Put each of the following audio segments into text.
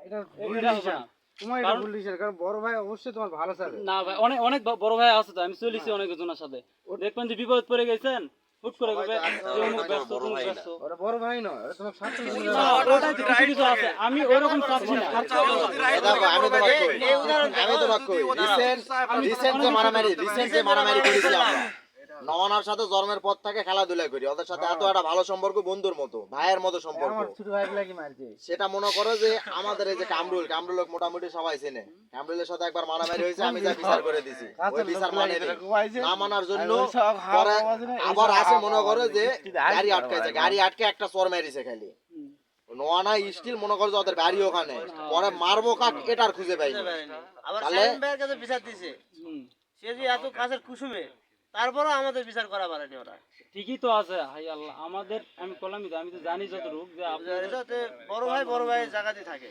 এটা এটা হবে না। তোমার এটা ভুল দিছে, কারণ বড় ভাই অবশ্যই তোমার ভালো চাবে। না ভাই, অনেক অনেক বড় ভাই আছে তো, আমি চলেছি অনেক জনের সাথে, দেখবেন যে বিপদ পড়ে গেছেন হুট করে বলবে যে অমুক ব্যস্ত তমুক ব্যস্ত। ওরা বড় ভাই নয়, ওরা তোমার ছাত্র। না, ওটাই তো কিছু কিছু আছে, আমি ওইরকম চাচ্ছি না। দেখো আমি তোমাকে কই রিসেন্ট যে মারামারি করেছি আমরা নওয়ানার সাথে জন্মের পর থেকে খেলাধুলা করি, ওদের সাথে এত একটা ভালো সম্পর্ক, বন্ধুর মতো ভাইয়ের মতো সম্পর্ক। আমার ছোট ভাই লাগি মারছে। সেটা মনে করো যে আমাদের এই যে কামরুল মোটামুটি সবাই চেনে, কামরুলের সাথে একবার মারামারি হয়েছে, আমি যা বিচার করে দিছি, ওই বিচার মানে না মানার জন্য পরে আবার আসে মনে করো যে গাড়ি আটকাইছে, গাড়ি আটকে একটা চোর মেরেছে খালি নোয়ানা স্টিল মনে করো যে ওদের গাড়ি ওখানে, পরে মারবো কাক এটার খুঁজে পাইনি। আবার সাইন ভাইয়ের কাছে বিচার দিছে, সে যে এত কাছের কুসুমে, তারপরও আমাদের বিচার করা পারেনি ওরা। ঠিকই তো আছে, হাই আল্লাহ আমাদের, আমি বললামই তো, আমি তো জানি যতটুক যে আপনাদের বড় ভাই জায়গাতে থাকে।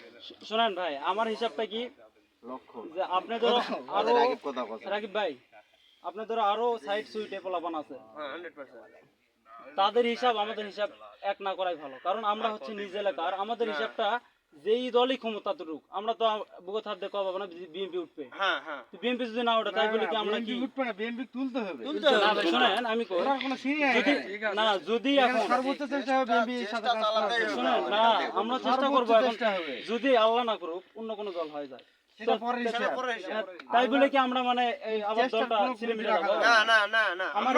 শোনেন ভাই, আমার হিসাবটা কি যে আপনি ধরো আরো রাকিব ভাই, আপনি ধরো আরো সাইড সুইটে পোলাপান আছে, 100% তাদের হিসাব আমাদের হিসাব এক না করাই ভালো, কারণ আমরা হচ্ছে নিজ এলাকার, আমাদের হিসাবটা যেই দলই ক্ষমতা ততটুক, আমরা তো বুকত হাত দিয়ে কব না বিএনপি উঠবে, হ্যাঁ হ্যাঁ বিএনপি যদি না ওঠে তাই বলে কি আমরা কি উঠবে না, বিএনপি তুলতে হবে। না ভাই শোনেন, আমি কই ওরা কোনো সিনিয়র না, যদি এখন সর্বোচ্চ চেষ্টা হবে বিএনপির সাথে কাজ করার। শোনেন না, আমরা চেষ্টা করবো এখন, চেষ্টা হবে। যদি আল্লাহ না করুক অন্য কোনো দল হয়ে যায়, সেটা পরে তাই বলে কি আমরা মানে এই আবার দলটা ছিঁড়ে মিটে যাবো? না আমার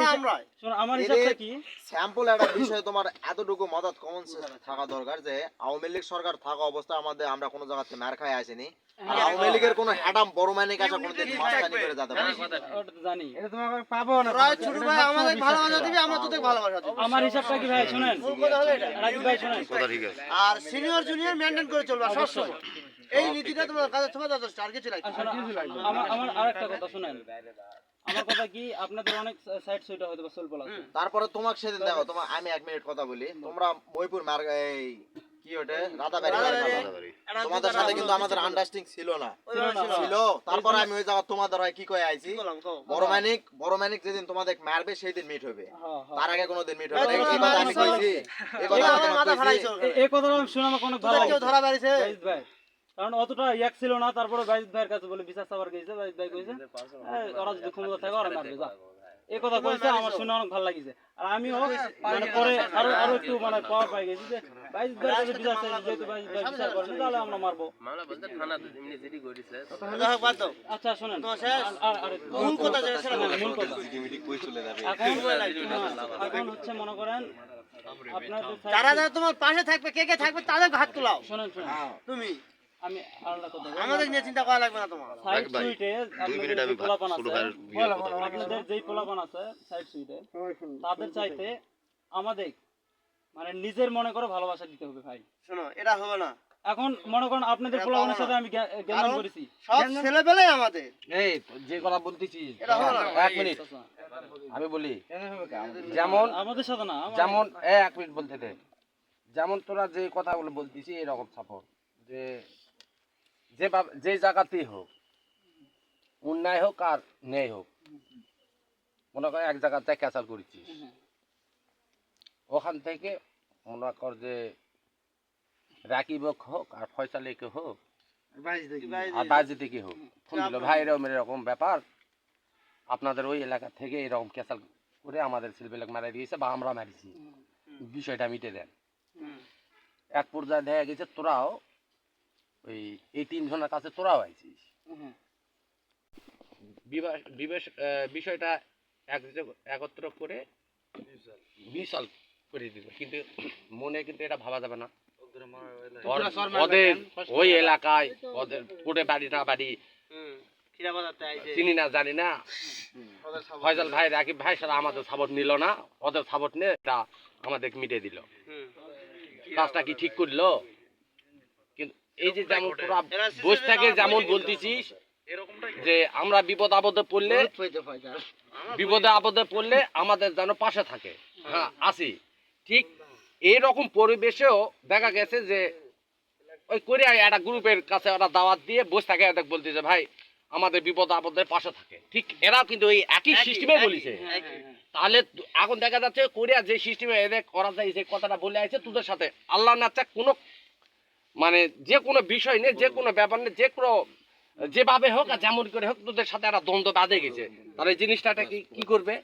শোনো, আমার হিসাবটা কি, স্যাম্পল একটা বিষয় তোমার এতটুকু মদত কমন সেন্স থাকা দরকার যে আওয়ামী লীগ সরকার থাকা অবস্থায় আমাদের আমরা কোনো জায়গাতে মার খাই আসেনি, আর আওয়ামী লীগের কোনো হ্যাডাম বড় মাইনে কাছে কোনোদিন মাস্তানি করে যেতে পারে। ওটা তো জানি। এটা তোমাকে পাবো না। ছোট ভাই আমাদের ভালোবাসা দিবে, আমরা তোদের ভালোবাসা দিব। আমার হিসাবটা কি ভাই শুনেন, রাকিব ভাই শুনেন, আর সিনিয়র জুনিয়র মেইনটেইন করে চলবা সবসময়, এই নীতিটা তোমার কাছে তোমার যথেষ্ট, আর কিছু লাগবে না। আমার আরেকটা কথা শুনেন, আমার কথা কি আপনাদের অনেক সাইড সুইটা হয়তো বা সোল আছে, তারপরে তোমাকে সেদিন দেখো, তোমার আমি 1 মিনিট কথা বলি, তোমরা মইপুর মার এই কি ওটা রাতাবাড়ি তোমাদের সাথে কিন্তু আমাদের আন্ডারস্ট্যান্ডিং ছিল না, ছিল। তারপরে আমি ওই জায়গা তোমাদের হয় কি কই আইছি, বড় মানিক যেদিন তোমাদের মারবে সেই দিন মিট হবে, তার আগে কোনোদিন মিট হবে না। এই কথা আমি কইছি, এই কথা আমি কইছি। এই কথাটা শুনে আমার অনেক ভালো কেউ ধরা বাড়িছে বাইজিদ ভাই, কারণ অতটা এক ছিল না, তারপরে বাইজিদ ভাইয়ের কাছে বলে বিচার সাবার গেছে, বাইজিদ ভাই কইছে ওরা যদি ক্ষমতা থাকে ওরা মারবে, যা এই কথা কইছে, আমার শুনে অনেক ভালো লাগিছে। আর আমিও মানে পরে আরো আরো একটু মানে পাওয়ার পাই গেছি যে বাইজিদ ভাই যদি বিচার চাই, যেহেতু বাইজিদ ভাই বিচার করেনি তাহলে আমরা মারবো। আচ্ছা শুনেন, মূল কথা যেটা সেটা বলেন। মূল কথা এখন হচ্ছে মনে করেন আপনাদের যারা যারা তোমার পাশে থাকবে, কে কে থাকবে তাদের হাত তোলাও। শুনেন তুমি আমি আরেকটা কথা বলি, আমাদের নিয়ে চিন্তা করা লাগবে না তোমার। সাইড সুইটে আপনাদের যে পোলাপান আছে, আপনাদের যেই পোলাপান আছে সাইড সুইটে, তাদের চাইতে আমাদের মানে নিজের মনে করে ভালোবাসা দিতে হবে ভাই। শোনো, এটা হবে না। এখন মনে করেন আপনাদের পোলাপানের সাথে আমি জ্ঞান করেছি, সব ছেলেবেলাই আমাদের, এই যে কথা বলতেছিস, এটা হবে না। 1 মিনিট আমি বলি, যেমন আমাদের সাথে না, যেমন 1 মিনিট বলতে দে, যেমন তোরা যে কথাগুলো বলতেছিস এরকম সাপোর্ট যে যে জায়গাতেই হোক, অন্যায় হোক আর ন্যায় হোক, মনে কর এক জায়গাতে ক্যাচাল করেছিস, ওখান থেকে মনে কর যে রাকিব হোক আর ফয়সালিকে হোক আর বাজিতে কি হোক, ফোন দিল ভাই এরকম ব্যাপার, আপনাদের ওই এলাকা থেকে এরকম ক্যাচাল করে আমাদের ছেলেপেলেকে মারা দিয়েছে বা আমরা মারিছি, বিষয়টা মিটে দেন। এক পর্যায়ে দেখা গেছে তোরাও ওই এই 3 জনের কাছে তোরাও আইছিস, বিষয়টা একত্র করে বিশাল করে দিব, কিন্তু মনে কিন্তু এটা ভাবা যাবে না ওদের ওই এলাকায় ওদের কোটে বাড়ি না বাড়ি চিনি না জানি না, ফয়সাল ভাই রাকিব ভাই সারা আমাদের সাপোর্ট নিল না, ওদের সাপোর্ট নিয়ে এটা আমাদের মিটে দিল, কাজটা কি ঠিক করলো? কিন্তু এই যে যেমন তোরা বসে থাকে যেমন বলতেছিস যে আমরা বিপদে আপদে পড়লে আমাদের যেন পাশে থাকে, হ্যাঁ আসি, ঠিক এইরকম পরিবেশেও দেখা গেছে যে ওই কোরিয়া একটা গ্রুপের কাছে ওরা দাওয়াত দিয়ে বসে থাকে, দেখ বলতেছে ভাই আমাদের বিপদ আপদের পাশে থাকে, ঠিক এরাও কিন্তু ওই একই সিস্টেমে বলেছে। তাহলে এখন দেখা যাচ্ছে কোরিয়া যে সিস্টেমে এদের করা যায়, যে কথাটা বলে আছে তোদের সাথে আল্লাহ না চাক কোনো মানে যে কোনো বিষয় নিয়ে যে কোনো ব্যাপার নিয়ে যে কোনো যেভাবে হোক আর যেমন করে হোক তোদের সাথে একটা দ্বন্দ্ব বাঁধে গেছে, তাহলে এই জিনিসটা কি করবে?